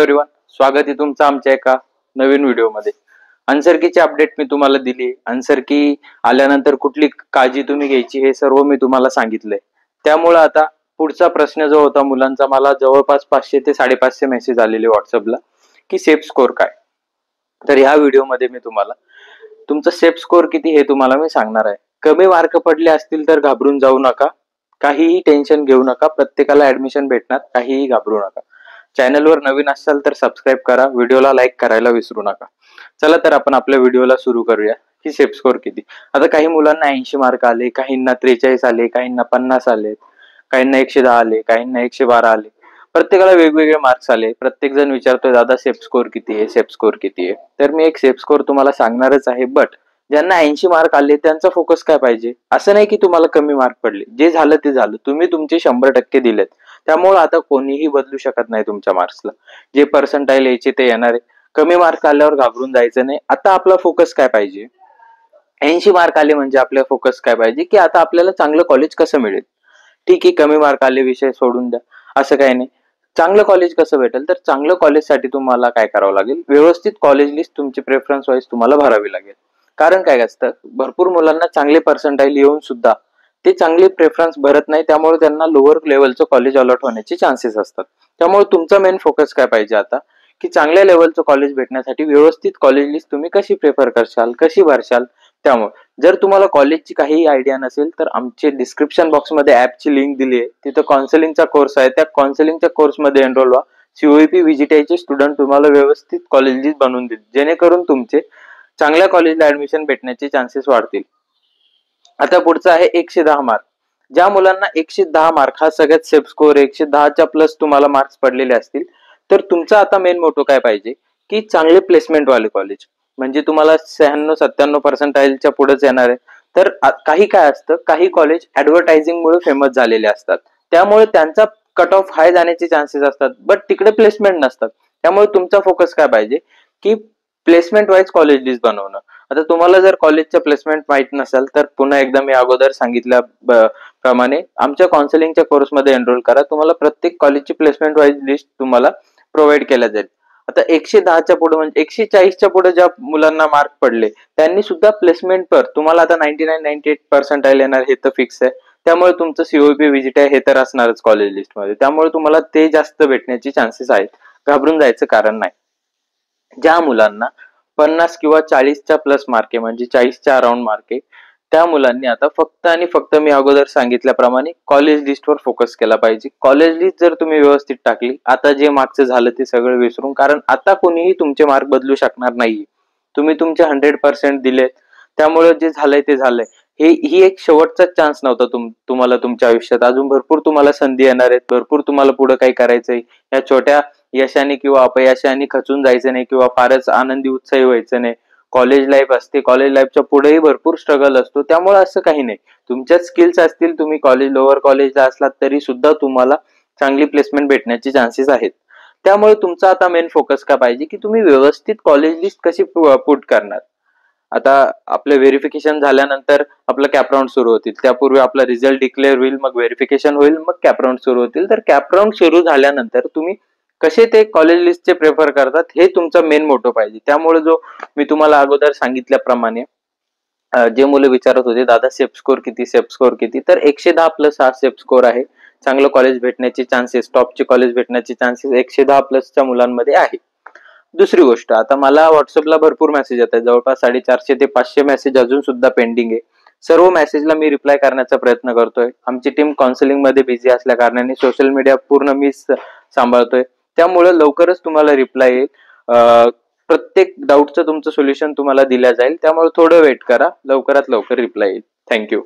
Everyone, स्वागत आहे तुमचं आमच्या एका नवीन व्हिडिओमध्ये। आन्सर कीची अपडेट मी तुम्हाला दिली। आन्सर की आल्यानंतर कुठली काळजी तुम्ही घ्यायची हे सर्व मी तुम्हाला सांगितलंय। त्यामुळे आता पुढचा प्रश्न जो होता मुलांचा, मला जवळपास 500 ते 550 मेसेज आलेले व्हॉट्सअपला की सेफ स्कोर काय। तर ह्या व्हिडिओमध्ये मी तुम्हाला तुमचा सेफ स्कोर किती हे तुम्हाला मी सांगणार आहे। कमी मार्क पडले असतील तर घाबरून जाऊ नका, काहीही टेन्शन घेऊ नका, प्रत्येकाला ऍडमिशन भेटणार, काहीही घाबरू नका। चॅनलवर नवीन असाल तर सबस्क्राइब करा, व्हिडिओला लाईक करायला विसरू नका। चला तर आपण आपल्या व्हिडिओला सुरू करूया की सेफ स्कोर किती। आता काही मुलांना 80 मार्क आले, काहींना 43 आले, काहींना 50 आले, काहींना 110 आले, काहींना 112 आले, प्रत्येकाला वेगवेगळे मार्क्स आले। प्रत्येक जण विचारतोय दादा सेफ स्कोर किती आहे, सेफ स्कोर किती आहे। तर मी एक सेफ स्कोर तुम्हाला सांगणारच आहे, बट ज्यांना 80 मार्क आले त्यांचा फोकस काय पाहिजे। असं नाही की तुम्हाला कमी मार्क पडले, जे झालं ते झालं, तुम्ही तुमचे 100% दिलेत, त्यामुळे आता कोणीही बदलू शकत नाही तुमच्या मार्क्सला। जे पर्सेंटाइल यायचे ते येणार आहे, कमी मार्क आल्यावर घाबरून जायचं नाही। आता आपला फोकस काय पाहिजे, 80 मार्क आले म्हणजे आपला फोकस काय पाहिजे की आता आपल्याला चांगलं कॉलेज कसं मिळेल। ठीक आहे, कमी मार्क आले विषय सोडून द्या, असं काही नाही। चांगलं कॉलेज कसं भेटेल, तर चांगलं कॉलेजसाठी तुम्हाला काय करावं लागेल, व्यवस्थित कॉलेज लिस्ट तुमची प्रेफरन्स वाईज तुम्हाला भरावी लागेल। कारण काय असतं, भरपूर मुलांना चांगले पर्सेंटाइल येऊन सुद्धा ते चांगली प्रेफरन्स भरत नाही, त्यामुळे त्यांना लोअर लेवलचं कॉलेज अलॉट होण्याचे चान्सेस असतात। त्यामुळे तुमचा मेन फोकस काय पाहिजे आता, की चांगल्या लेवलचं कॉलेज भेटण्यासाठी व्यवस्थित कॉलेज लिस्ट तुम्ही कशी प्रेफर करशाल, कशी भरशाल। त्यामुळे जर तुम्हाला कॉलेजची काही आयडिया नसेल तर आमचे डिस्क्रिप्शन बॉक्समध्ये ॲपची लिंक दिली आहे, तिथं काउन्सिलिंगचा कोर्स आहे, त्या काउन्सिलिंगच्या कोर्समध्ये एनरोल व्हा। COEP VGTI स्टुडंट तुम्हाला व्यवस्थित कॉलेज लिस्ट बनवून देईल, जेणेकरून तुमचे चांगल्या कॉलेजला ऍडमिशन भेटण्याचे चान्सेस वाढतील। आता पुढचा आहे 110 मार्क। ज्या मुलांना 110 मार्क हा सगळ्यात सेफ स्कोर, 110च्या प्लस तुम्हाला मार्क्स पडलेले असतील, तर तुमचा आता मेन मोटो काय पाहिजे की चांगले प्लेसमेंट वाले कॉलेज, म्हणजे तुम्हाला 96-97 पर्सेंटाइलच्या पुढेच येणार आहे। तर काही काय असतं, काही कॉलेज ऍडव्हर्टायझिंगमुळे फेमस झालेले असतात, त्यामुळे त्यांचा कट ऑफ हाय जाण्याचे चान्सेस असतात, बट तिकडे प्लेसमेंट नसतात। त्यामुळे तुमचा फोकस काय पाहिजे की प्लेसमेंट वाईज कॉलेज लिस्ट बनवणं। आता तुम्हाला जर कॉलेजचं प्लेसमेंट माहित नसेल तर पुन्हा एकदा मी अगोदर सांगितल्या प्रमाणे आमच्या काउन्सिलिंगच्या कोर्समध्ये एनरोल करा, तुम्हाला प्रत्येक कॉलेजची प्लेसमेंट वाईज लिस्ट तुम्हाला प्रोव्हाइड केल्या जाईल। आता 110च्या पुढे म्हणजे 140च्या पुढे ज्या मुलांना मार्क पडले त्यांनी सुद्धा प्लेसमेंट पर तुम्हाला आता 99-98 पर्सेंटाइल येणार हे तर फिक्स आहे। त्यामुळे तुमचं COEP VGTI हे तर असणारच कॉलेज लिस्टमध्ये, त्यामुळे तुम्हाला ते जास्त भेटण्याचे चान्सेस आहेत, घाबरून जायचं कारण नाही। ज्या मुलांना 50 किंवा 40च्या प्लस मार्क आहे, म्हणजे 40च्या अराउंड मार्क आहे, त्या मुलांनी आता फक्त आणि फक्त मी अगोदर सांगितल्याप्रमाणे कॉलेज लिस्टवर फोकस केला पाहिजे। कॉलेज लिस्ट जर तुम्ही व्यवस्थित टाकली, आता जे मार्क्स झालं ते सगळं विसरून, कारण आता कोणीही तुमचे मार्क बदलू शकणार नाही। तुम्ही तुमचे 100% दिले, त्यामुळे जे झालंय ते झालंय। ही एक शेवटचा चान्स नव्हता तुम्हाला तुमच्या आयुष्यात, अजून भरपूर तुम्हाला संधी येणार आहेत, भरपूर तुम्हाला पुढे काही करायचंय। या छोट्या यशाने किंवा अपयशाने खचून जायचं नाही किंवा फारच आनंदी उत्साही व्हायचं नाही। कॉलेज लाईफ असते, कॉलेज लाईफच्या पुढेही भरपूर स्ट्रगल असतो, त्यामुळे असं काही नाही। तुमच्यात स्किल्स असतील, तुम्ही कॉलेज लोअर कॉलेजला असलात तरी सुद्धा तुम्हाला चांगली प्लेसमेंट भेटण्याचे चान्सेस आहेत। त्यामुळे तुमचा आता मेन फोकस काय पाहिजे की तुम्ही व्यवस्थित कॉलेज लिस्ट कशी पुट करणार। आता आपलं व्हेरिफिकेशन झाल्यानंतर आपलं कॅप राऊंड सुरू होतील, त्यापूर्वी आपला रिझल्ट डिक्लेअर होईल, मग व्हेरिफिकेशन होईल, मग कॅप राऊंड सुरू होतील। तर कॅप राऊंड सुरू झाल्यानंतर तुम्ही कसे ते कॉलेज लिस्टचे प्रेफर करतात हे तुमचा मेन मोटो पाहिजे। त्यामुळे जो मी तुम्हाला अगोदर सांगितल्याप्रमाणे जे मुलं विचारत होते दादा सेफ स्कोर किती, सेफ स्कोर किती, तर 110 प्लस हा सेफ स्कोर आहे। चांगलं कॉलेज भेटण्याचे चान्सेस, टॉपचे कॉलेज भेटण्याचे चान्सेस 110 प्लसच्या मुलांमध्ये आहे। दुसरी गोष्ट, आता मला व्हॉट्सअपला भरपूर मेसेज येतात, जवळपास 450 ते 500 मेसेज अजून सुद्धा पेंडिंग आहे। सर्व मेसेजला मी रिप्लाय करण्याचा प्रयत्न करतोय। आमची टीम काउन्सिलिंग मध्ये बिझी असल्या कारणाने सोशल मीडिया पूर्ण मीच सांभाळतोय, त्यामुळे लवकरच तुम्हाला रिप्लाय येईल। प्रत्येक डाऊटचं तुमचं सोल्युशन तुम्हाला दिलं जाईल, त्यामुळे थोडं वेट करा, लवकरात लवकर रिप्लाय येईल। थँक्यू।